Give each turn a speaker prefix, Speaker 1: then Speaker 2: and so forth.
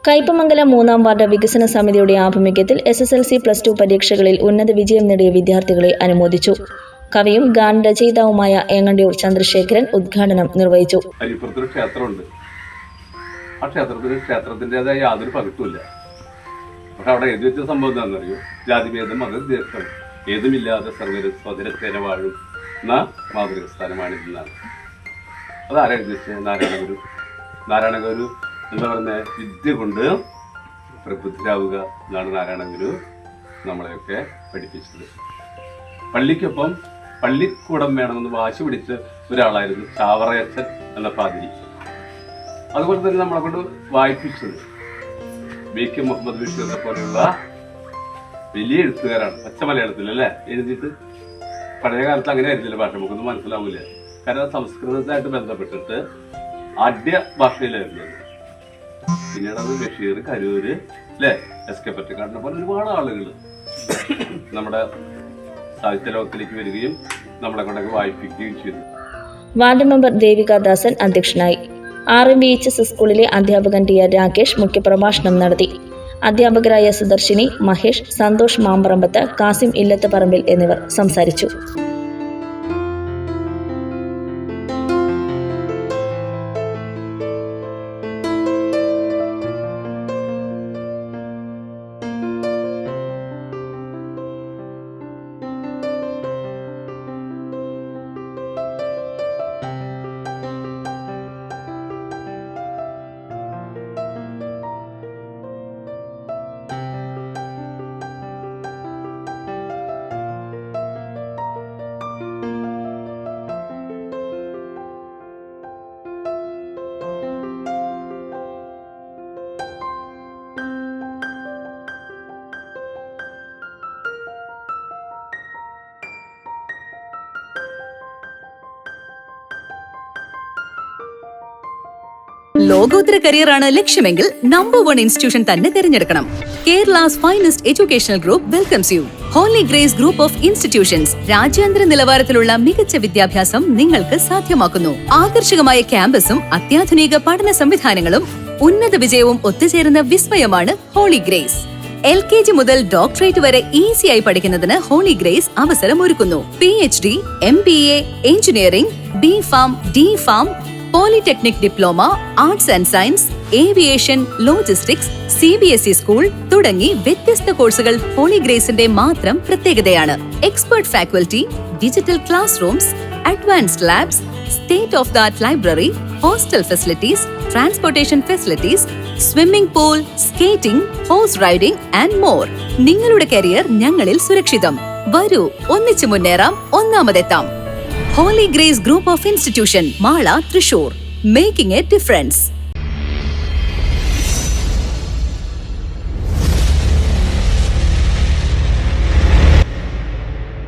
Speaker 1: Kaipamangalam 3-ാം ward വികസന സമിതിയുടെ ആഭിമുഖ്യത്തിൽ SSLC+2 പരീക്ഷകളിൽ ഉന്നത വിജയം നേടിയ വിദ്യാർത്ഥികളെ അനുമോദിച്ചു. കവിയും ഗാനരചയിതാവുമായ ഏങ്ങണ്ടിയൂർ ചന്ദ്രശേഖരൻ ഉദ്ഘാടനം നിർവഹിച്ചു.
Speaker 2: ക്ഷേത്രത്തിൻ്റെതായ യാതൊരു പകട്ടുമില്ല. പക്ഷെ അവിടെ എഴുതി വെച്ച സംഭവം എന്താണെന്നറിയോ? ജാതിഭേദം മതദേശം ഏതുമില്ലാതെ സ്വതരത്തേന വാഴും എന്ന മാതൃകസ്ഥാനമാണിതെന്നാണ്. അതാരാ എഴുതി വെച്ചത്? നാരായണഗുരു. നാരായണഗുരു എന്താ പറഞ്ഞ വിദ്യ കൊണ്ട് പ്രബുദ്ധരാവുക എന്നാണ് നാരായണഗുരു നമ്മളെയൊക്കെ പഠിപ്പിച്ചത്. പള്ളിക്കൊപ്പം പള്ളിക്കൂടം വേണമെന്ന് വാശി പിടിച്ച ഒരാളായിരുന്നു ചാവറയച്ചൻ എന്ന പാതിരി. അതുപോലെ തന്നെ നമ്മളെ കൊണ്ട് വായിപ്പിച്ചത് BK മുഹമ്മദ് ബഷീറിനെ പോലെയുള്ള വലിയ എഴുത്തുകാരാണ്. പച്ച മലയാളത്തിൽ അല്ലേ എഴുതിയിട്ട്. പഴയ കാലത്ത് അങ്ങനെ ആയിരുന്നില്ല ഭാഷ, നമുക്കൊന്നും മനസ്സിലാവില്ല. കാരണം സംസ്കൃതമായിട്ട് ബന്ധപ്പെട്ടിട്ട് ആദ്യ ഭാഷയിലായിരുന്നത്. പിന്നീട് അത് ബഷീർ, കരൂര്, അല്ലേ, SK പൊറ്റക്കാടിനെ പോലെ ഒരുപാട് ആളുകൾ നമ്മുടെ സാഹിത്യ ലോകത്തിലേക്ക് വരികയും നമ്മളെ കൊണ്ടൊക്കെ വായിപ്പിക്കുകയും ചെയ്തു.
Speaker 1: വാർഡ് മെമ്പർ ദേവികാദാസൻ അധ്യക്ഷനായി. RMVHS സ്കൂളിലെ അധ്യാപകൻ TR രാകേഷ് മുഖ്യപ്രഭാഷണം നടത്തി. അധ്യാപകരായ സുദർശിനി, മഹേഷ്, സന്തോഷ് മാമ്പറമ്പത്ത്, കാസിം ഇല്ലത്ത് പറമ്പിൽ എന്നിവർ സംസാരിച്ചു.
Speaker 3: ലോകോത്തര കരിയറാണ് ലക്ഷ്യമെങ്കിൽ നമ്പർ 1 ഇൻസ്റ്റിറ്റ്യൂഷൻ തന്നെ തിരഞ്ഞെടുക്കണം. Kerala's finest educational group welcomes you. Holy Grace group of institutions രാജ്യാന്തര നിലവാരത്തിലുള്ള മികച്ച വിദ്യാഭ്യാസം നിങ്ങൾക്ക് സാധ്യമാക്കുന്നു. ആകർഷകമായ ക്യാമ്പസും അത്യാധുനിക പഠന സംവിധാനങ്ങളും ഉന്നത വിജയവും ഒത്തുചേരുന്ന വിസ്മയമാണ് ഹോളി ഗ്രേസ്. LKG മുതൽ ഡോക്ടറേറ്റ് വരെ ഈസിയായി പഠിക്കുന്നതിന് ഹോളി ഗ്രേസ് അവസരം ഒരുക്കുന്നു. PhD, MBA, engineering, B.Pharm, D.Pharm, polytechnic diploma, arts and science, aviation, logistics, CBSE school തുടങ്ങി വ്യത്യസ്ത കോഴ്സുകൾ ഹോളി ഗ്രേസിന്റെ മാത്രം പ്രത്യേകതയാണ്. Expert faculty, digital class rooms, advanced labs, state of the art library, hostel facilities, transportation facilities, swimming pool, skating, horse riding and more. നിങ്ങളുടെ career ഞങ്ങളിൽ സുരക്ഷിതം. വരൂ, ഒന്നിച്ചു മുന്നേറാം, ഒന്നാമതെത്താം. Holy Grace Group of Institution, Mala, Thrissur, making a difference.